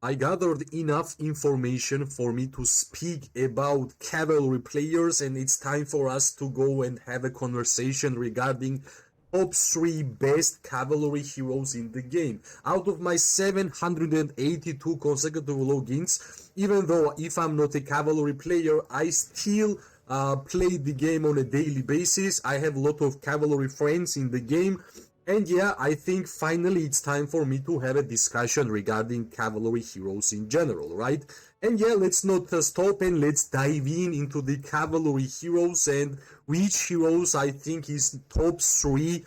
I gathered enough information for me to speak about cavalry players, and it's time for us to go and have a conversation regarding top 3 best cavalry heroes in the game. Out of my 782 consecutive logins, even though if I'm not a cavalry player, I still play the game on a daily basis. I have a lot of cavalry friends in the game. And yeah, I think finally it's time for me to have a discussion regarding cavalry heroes in general, right? And yeah, let's not stop and let's dive into the cavalry heroes and which heroes I think is top 3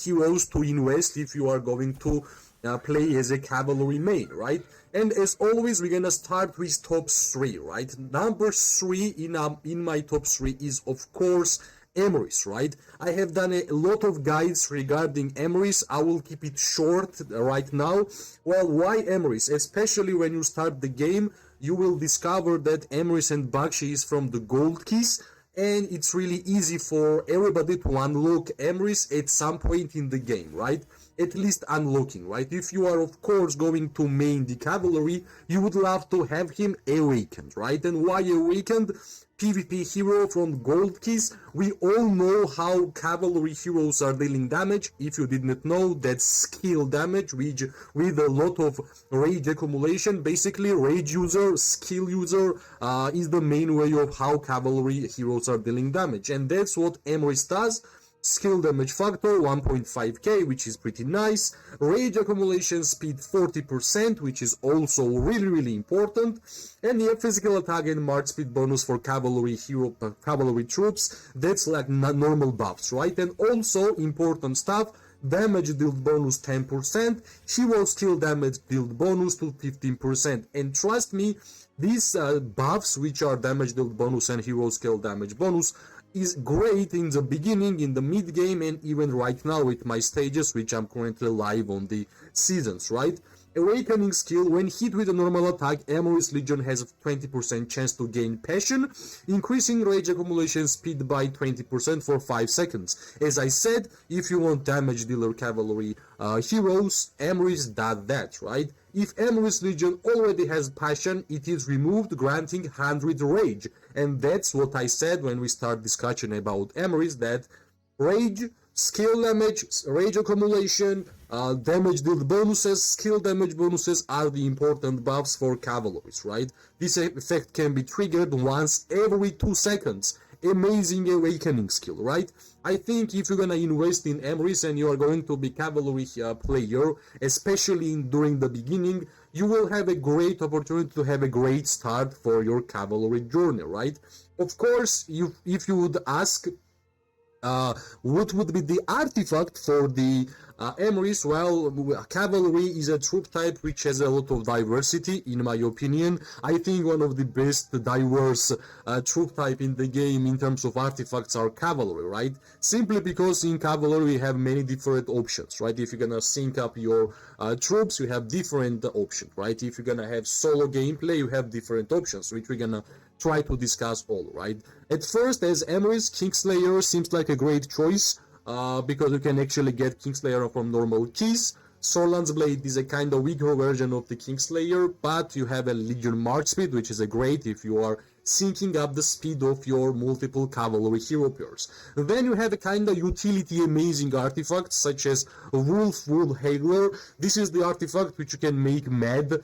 heroes to invest if you are going to play as a cavalry main, right? And as always, we're gonna start with top 3, right? Number 3 in my top 3 is of course Emrys, right? I have done a lot of guides regarding Emrys. I will keep it short right now. Well, why Emrys? Especially when you start the game, you will discover that Emrys and Bakshi is from the gold keys, and it's really easy for everybody to unlock Emrys at some point in the game, right? At least unlocking, right? If you are of course going to main the cavalry, you would love to have him awakened, right? And why awakened? PvP hero from gold keys. We all know how cavalry heroes are dealing damage. If you did not know, that's skill damage with a lot of rage accumulation. Basically, rage user, skill user is the main way of how cavalry heroes are dealing damage, and that's what Emrys does. Skill damage factor 1.5k, which is pretty nice. Rage accumulation speed 40%, which is also really important. And the physical attack and march speed bonus for cavalry troops. That's like normal buffs, right? And also important stuff. Damage dealt bonus 10%, hero skill damage dealt bonus to 15%. And trust me, these buffs, which are damage dealt bonus and hero skill damage bonus, is great in the beginning, in the mid game, and even right now with my stages, which I'm currently live on the seasons, right? Awakening skill, when hit with a normal attack, Emrys Legion has a 20% chance to gain passion, increasing rage accumulation speed by 20% for 5 seconds. As I said, if you want damage dealer cavalry heroes, Emrys does that, right? If Emrys Legion already has passion, it is removed, granting 100 rage. And that's what I said when we start discussion about Emrys, that rage, skill damage, rage accumulation, damage dealt bonuses, skill damage bonuses are the important buffs for cavalries, right? This effect can be triggered once every 2 seconds. Amazing awakening skill, right? I think if you're gonna invest in Emrys and you are going to be cavalry player, especially during the beginning, you will have a great opportunity to have a great start for your cavalry journey, right? Of course, if you would ask what would be the artifact for the Emrys? Well, cavalry is a troop type which has a lot of diversity, in my opinion. I think one of the best diverse troop type in the game in terms of artifacts are cavalry, right? Simply because in cavalry we have many different options, right? If you're gonna sync up your troops, you have different options, right? If you're gonna have solo gameplay, you have different options, which we're gonna try to discuss all, right? At first, as Emrys, Kingslayer seems like a great choice because you can actually get Kingslayer from normal keys. Sorland's Blade is a kind of weaker version of the Kingslayer, but you have a Legion March speed, which is a great if you are syncing up the speed of your multiple cavalry hero pairs. Then you have a kind of utility amazing artifacts such as Wolf Wool Hagler. This is the artifact which you can make mad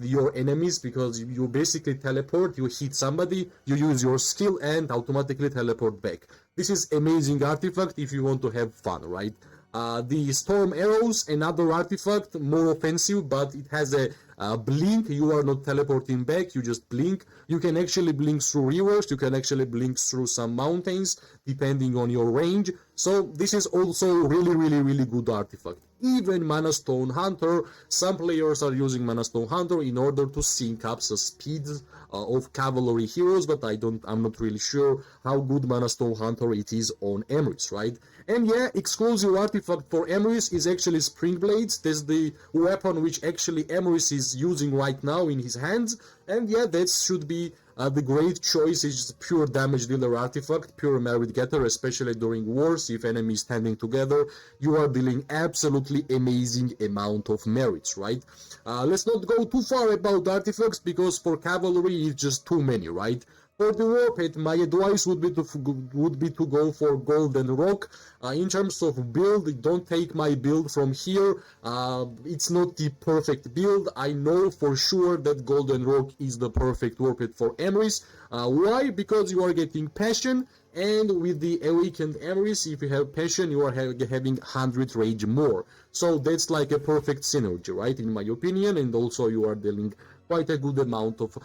your enemies, because you basically teleport, you hit somebody, you use your skill and automatically teleport back. This is amazing artifact if you want to have fun, right? The Storm Arrows, another artifact, more offensive, but it has a blink. You are not teleporting back, you just blink. You can actually blink through rivers, you can actually blink through some mountains, depending on your range. So this is also really good artifact. Even Mana Stone Hunter, some players are using Mana Stone Hunter in order to sync up the speeds of cavalry heroes, but I'm not really sure how good Mana Stone Hunter it is on Emrys, right? And yeah, exclusive artifact for Emrys is actually Spring Blades. That's the weapon which actually Emrys is is using right now in his hands. And yeah, that should be the great choice. Is pure damage dealer artifact, pure merit getter, especially during wars. If enemies standing together, you are dealing absolutely amazing amount of merits, right? Let's not go too far about artifacts, because for cavalry it's just too many, right? For the warpath, my advice would be to go for golden rock. In terms of build, don't take my build from here. It's not the perfect build. I know for sure that golden rock is the perfect warpath for Emrys. Why? Because you are getting passion, and with the awakened Emrys, if you have passion, you are having 100 rage more. So that's like a perfect synergy, right? In my opinion, and also you are dealing quite a good amount of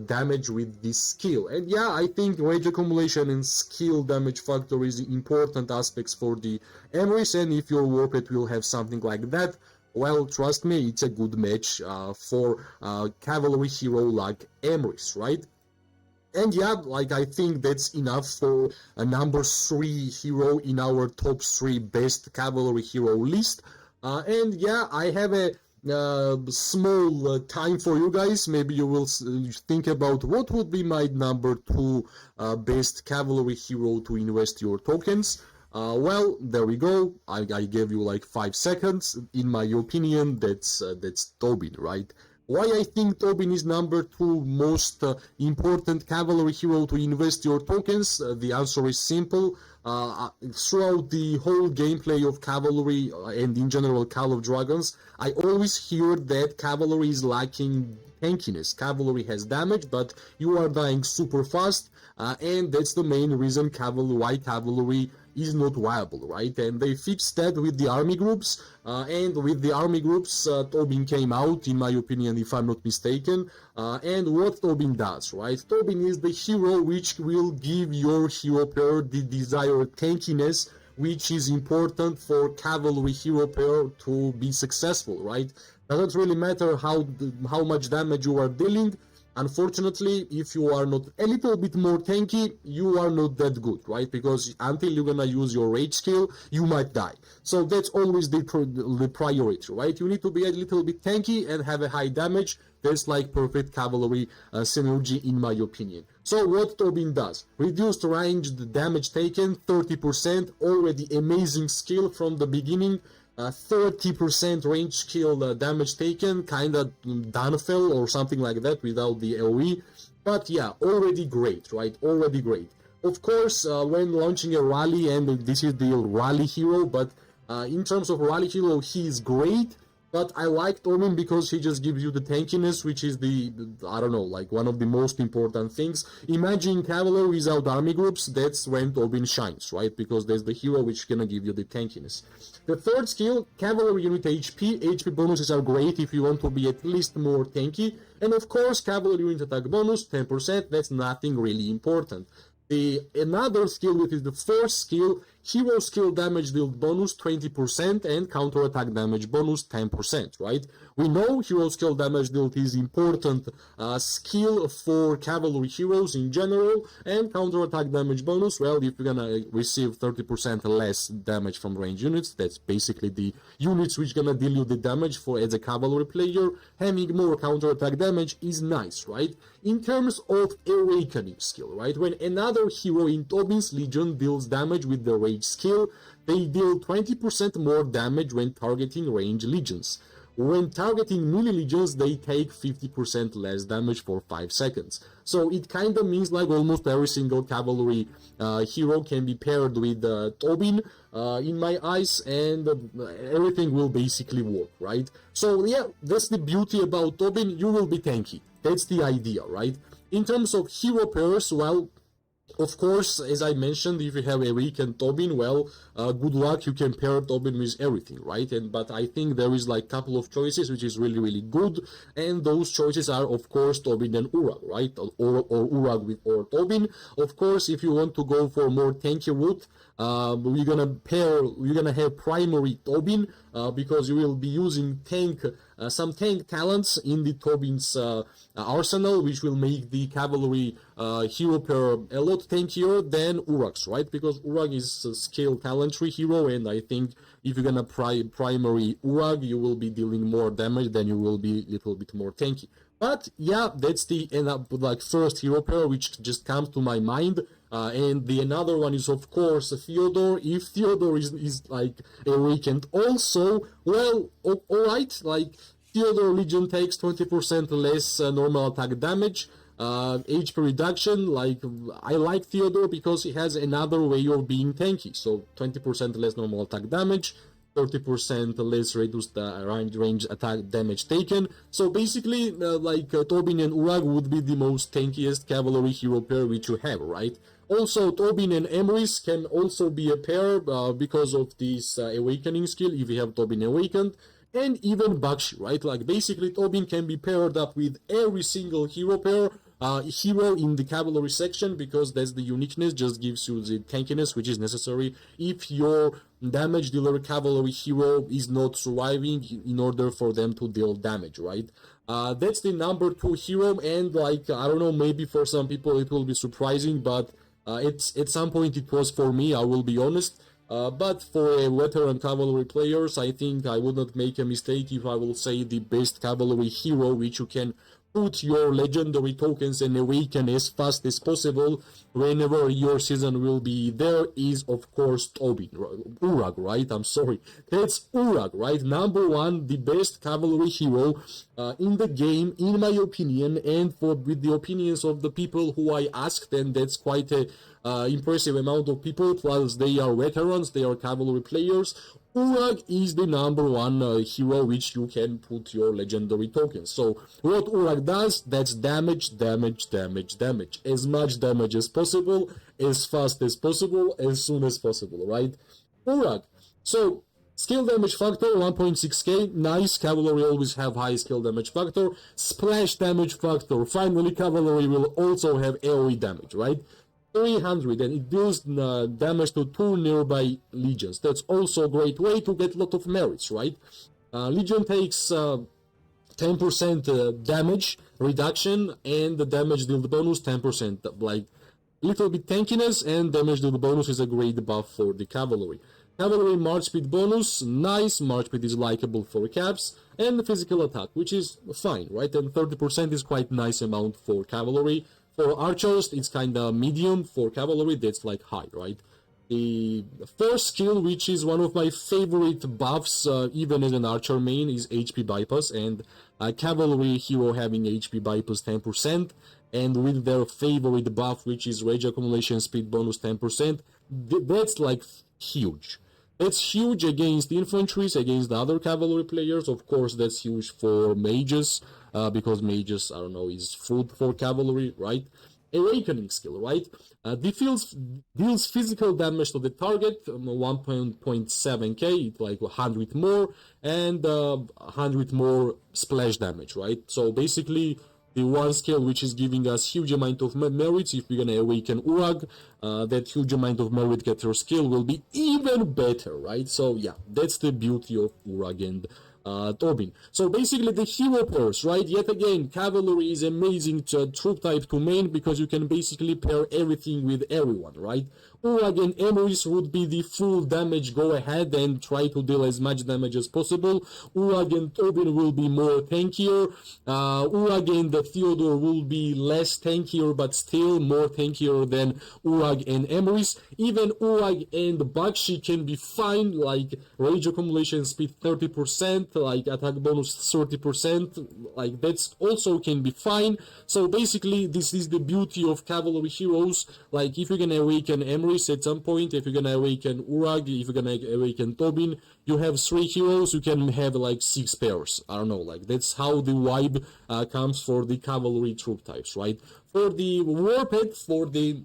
damage with this skill. And yeah, I think rage accumulation and skill damage factor is important aspects for the Emrys, and if your warpath will have something like that, well, trust me, it's a good match for cavalry hero like Emrys, right? And yeah, like I think that's enough for a number 3 hero in our top 3 best cavalry hero list. And yeah, I have a small time for you guys. Maybe you will think about what would be my number 2 best cavalry hero to invest your tokens. Well, there we go. I gave you like 5 seconds. In my opinion, that's Tobin, right? Why I think Tobin is number 2 most important cavalry hero to invest your tokens? The answer is simple. Throughout the whole gameplay of cavalry and in general Call of Dragons, I always hear that cavalry is lacking tankiness. Cavalry has damage, but you are dying super fast, and that's the main reason why cavalry is not viable, right? And they fixed that with the army groups, and with the army groups, Tobin came out, in my opinion, if I'm not mistaken. And what Tobin does, right? Tobin is the hero which will give your hero pair the desired tankiness, which is important for cavalry hero pair to be successful, right? Doesn't really matter how much damage you are dealing. Unfortunately, if you are not a little bit more tanky, you are not that good, right? Because until you're gonna use your rage skill, you might die. So that's always the priority, right? You need to be a little bit tanky and have a high damage. That's like perfect cavalry synergy, in my opinion. So what Tobin does: reduced ranged damage taken 30%, already amazing skill from the beginning. 30% range skill damage taken, kinda downfell or something like that without the AoE. But yeah, already great, right? Already great. Of course, when launching a rally, and this is the rally hero, but in terms of rally hero, he is great. But I like Tobin because he just gives you the tankiness, which is I don't know, like one of the most important things. Imagine cavalry without army groups, that's when Tobin shines, right? Because there's the hero which is gonna give you the tankiness. The third skill, cavalry unit HP. HP bonuses are great if you want to be at least more tanky. And of course, cavalry unit attack bonus, 10%, that's nothing really important. Another skill, which is the fourth skill, hero skill damage dealt bonus 20% and counter attack damage bonus 10%, right? We know hero skill damage dealt is important skill for cavalry heroes in general, and counter attack damage bonus, well, if you're gonna receive 30% less damage from range units, that's basically the units which gonna deal you the damage for as a cavalry player. Having more counter attack damage is nice, right? In terms of awakening skill, right? When another hero in Tobin's Legion deals damage with the rage skill, they deal 20% more damage when targeting range legions. When targeting melee legions, they take 50% less damage for 5 seconds. So it kinda means like almost every single cavalry hero can be paired with Tobin in my eyes, and everything will basically work, right? So yeah, that's the beauty about Tobin, you will be tanky. That's the idea, right? In terms of hero pairs, well, of course, as I mentioned, if you have Eric and Tobin, well, good luck, you can pair Tobin with everything, right? But I think there is like a couple of choices which is really, really good, and those choices are, of course, Tobin and Urag, right? Or Urag or Tobin. Of course, if you want to go for more tanky route, You're gonna have primary Tobin, because you will be using some tank talents in the Tobin's arsenal, which will make the cavalry hero pair a lot tankier than Urag's, right? Because Urag is a scale talentry hero, and I think if you're gonna primary Urag, you will be dealing more damage, then you will be a little bit more tanky. But yeah, that's the first hero pair which just comes to my mind. And the another one is of course Theodore. If Theodore is like awakened also, well, alright, like Theodore Legion takes 20% less normal attack damage, HP reduction. Like, I like Theodore because he has another way of being tanky, so 20% less normal attack damage, 30% less reduced range attack damage taken. So basically, Tobin and Urag would be the most tankiest cavalry hero pair which you have, right? Also, Tobin and Emrys can also be a pair because of this awakening skill, if you have Tobin awakened, and even Bakshi, right? Like, basically, Tobin can be paired up with every single hero pair, hero in the cavalry section, because that's the uniqueness, just gives you the tankiness which is necessary if your damage dealer cavalry hero is not surviving in order for them to deal damage, right? That's the number 2 hero, and like, I don't know, maybe for some people it will be surprising, but at some point it was for me, I will be honest. But for a veteran cavalry players, I think I would not make a mistake if I will say the best cavalry hero which you can put your legendary tokens and awaken as fast as possible whenever your season will be there is of course Tobin. Urag, right? I'm sorry. That's Urag, right? Number 1, the best cavalry hero in the game, in my opinion, and with the opinions of the people who I asked, and that's quite a impressive amount of people, plus they are veterans, they are cavalry players. Urag is the number 1 hero which you can put your legendary tokens. So what Urag does, that's damage, damage, damage, damage. As much damage as possible, as fast as possible, as soon as possible, right? Urag. So skill damage factor 1.6k, nice. Cavalry always have high skill damage factor. Splash damage factor, finally cavalry will also have AoE damage, right? 300, and it deals damage to 2 nearby legions. That's also a great way to get a lot of merits, right? Legion takes 10% damage reduction, and the damage dealt bonus 10%. Like, little bit tankiness and damage dealt bonus is a great buff for the cavalry. Cavalry march speed bonus, nice. March speed is likable for caps, and physical attack, which is fine, right? And 30% is quite nice amount for cavalry. For archers, it's kind of medium. For cavalry, that's like high, right? The first skill, which is one of my favorite buffs, even as an archer main, is HP bypass, and cavalry hero having HP bypass 10%, and with their favorite buff, which is rage accumulation speed bonus 10%, that's like huge. That's huge against infantries, against the other cavalry players. Of course, that's huge for mages, because mages, I don't know, is food for cavalry, right? Awakening skill, right? Deals physical damage to the target, 1.7k, like 100 more, and 100 more splash damage, right? So basically, the one skill which is giving us huge amount of merits, if we're gonna awaken Urag, that huge amount of merit getter skill will be even better, right? So yeah, that's the beauty of Urag and Tobin. So basically the hero pairs, right? Yet again, cavalry is amazing troop type to main because you can basically pair everything with everyone, right? Urag and Emrys would be the full damage, go ahead and try to deal as much damage as possible. Urag and Tobin will be more tankier. Urag and Theodore will be less tankier, but still more tankier than Urag and Emrys. Even Urag and Bakshi can be fine, like rage accumulation speed 30%, like attack bonus 30%, like that's also can be fine. So basically this is the beauty of cavalry heroes. Like if you're gonna awaken Emrys at some point, if you're gonna awaken Urag, if you're gonna awaken Tobin, you have 3 heroes, you can have like 6 pairs. I don't know, like that's how the vibe comes for the cavalry troop types, right? For the war pet, for the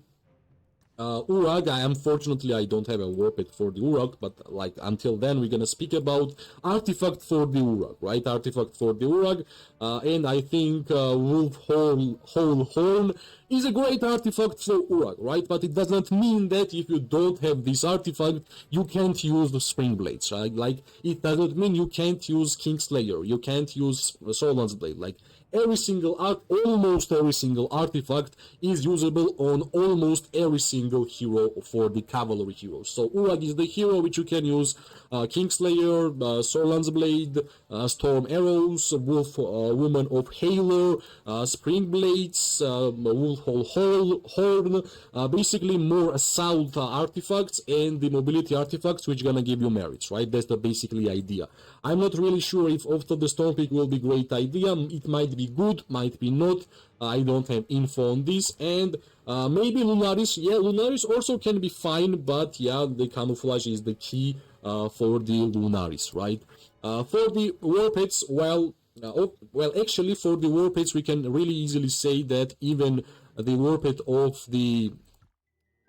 Urag, unfortunately I don't have a war pet for the Urag, but like until then we're gonna speak about artifact for the Urag, right? Artifact for the Urag, and I think Wolf Whole Horn is a great artifact for Urag, right? But it does not mean that if you don't have this artifact, you can't use the Spring Blades, right? Like, it does not mean you can't use Kingslayer, you can't use Solan's Blade. Like, almost every single artifact is usable on almost every single hero for the Cavalry heroes. So Urag is the hero which you can use Kingslayer, Solan's Blade, Storm Arrows, Wolf Woman of Hailor, Spring Blades, Wolf Horn, basically more assault artifacts and the mobility artifacts which gonna give you merits, right? That's the basically idea. I'm not really sure if after the Storm Peak will be great idea. It might be good, might be not. I don't have info on this. And maybe Lunaris. Yeah, Lunaris also can be fine, but yeah, the camouflage is the key for the Lunaris, right? For the War Pets, well, actually, for the War Pets, we can really easily say that even the War Pet of the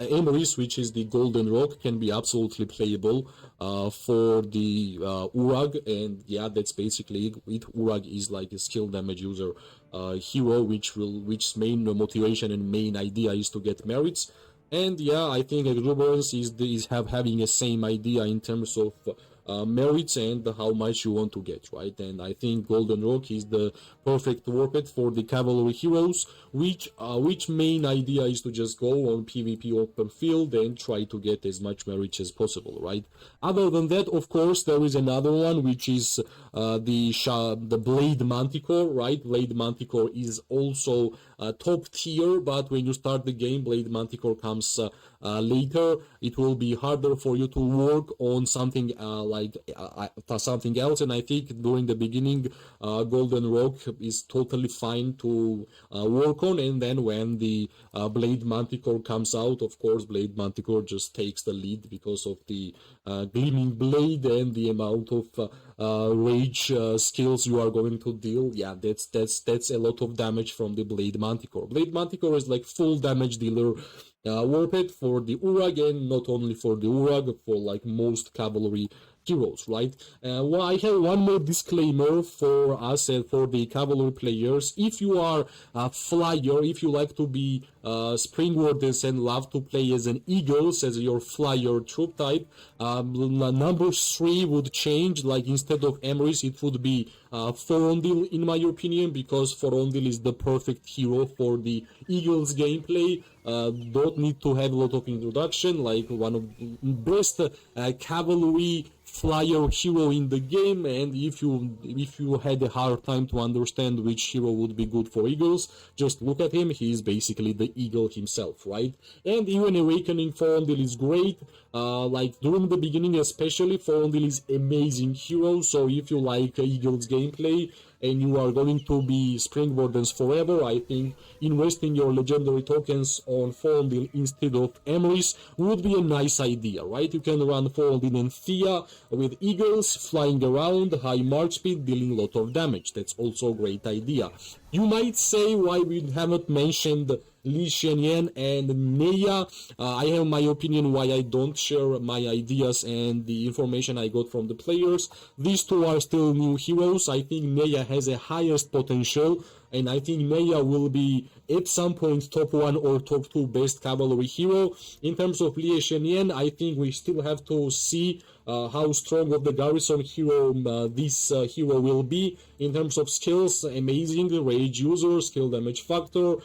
Emrys, which is the Golden Rock, can be absolutely playable for the Urag, and yeah, that's basically it. Urag is like a skill damage user hero, which main motivation and main idea is to get merits. And yeah, I think Exuberance is having the same idea in terms of merits and how much you want to get, right? And I think Golden Rock is the perfect warped for the Cavalry heroes, which main idea is to just go on PvP open field and try to get as much merit as possible, right? Other than that, of course, there is another one, which is the Blade Manticore, right? Blade Manticore is also top tier, but when you start the game, Blade Manticore comes later. It will be harder for you to work on something something else, and I think during the beginning, Golden Rock is totally fine to work on, and then when the Blade Manticore comes out, of course, Blade Manticore just takes the lead because of the Gleaming Blade and the amount of rage skills you are going to deal. Yeah, that's a lot of damage from the Blade Manticore. Blade Manticore is like full damage dealer warped for the Urag, and not only for the Urag, for like most Cavalry heroes, right? Well, I have one more disclaimer for us and for the Cavalry players. If you are a flyer, if you like to be Spring Wardens and love to play as an Eagles, as your flyer troop type, number 3 would change. Like, instead of Emrys, it would be Forondil, in my opinion, because Forondil is the perfect hero for the Eagles gameplay. Don't need to have a lot of introduction, like one of the best cavalry flyer hero in the game, and if you had a hard time to understand which hero would be good for Eagles, just look at him. He is basically the Eagle himself, right? And even Awakening Forondil is great. Like during the beginning especially, Forondil is amazing hero, so if you like Eagles gameplay and you are going to be Spring Wardens forever, I think investing your legendary tokens on Forondil instead of Emrys would be a nice idea, right? You can run Forondil and Thea with Eagles, flying around, high march speed, dealing a lot of damage. That's also a great idea. You might say why we haven't mentioned Li Shenyan and Neya. I have my opinion why I don't share my ideas and the information I got from the players. These two are still new heroes. I think Neya has a highest potential, and I think Neya will be at some point top 1 or top 2 best cavalry hero. In terms of Li Shenyan, I think we still have to see how strong of the garrison hero this hero will be. In terms of skills, amazing rage user, skill damage factor,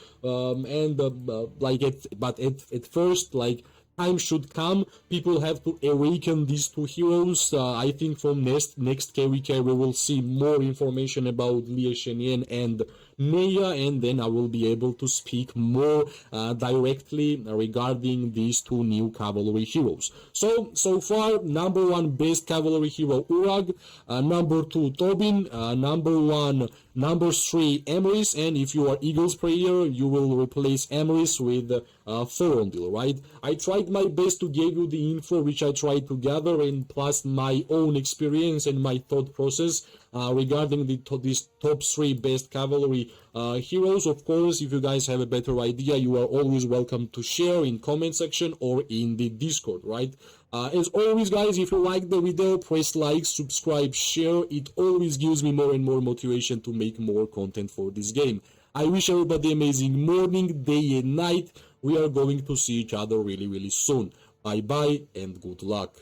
at first, like, time should come. People have to awaken these two heroes. I think from next KVK we will see more information about Li Shenyan and Neya, and then I will be able to speak more directly regarding these two new cavalry heroes. So far, number 1 best cavalry hero Urag, number 2 Tobin, number 3 Emrys, and if you are Eagles player, you will replace Emrys with Forondil, right? I tried my best to give you the info which I tried to gather, and plus my own experience and my thought process. regarding these top 3 best cavalry heroes. Of course, if you guys have a better idea, you are always welcome to share in comment section or in the Discord, right? As always, guys, if you like the video, press like, subscribe, share. It always gives me more and more motivation to make more content for this game. I wish everybody amazing morning, day and night. We are going to see each other really, really soon. Bye bye and good luck.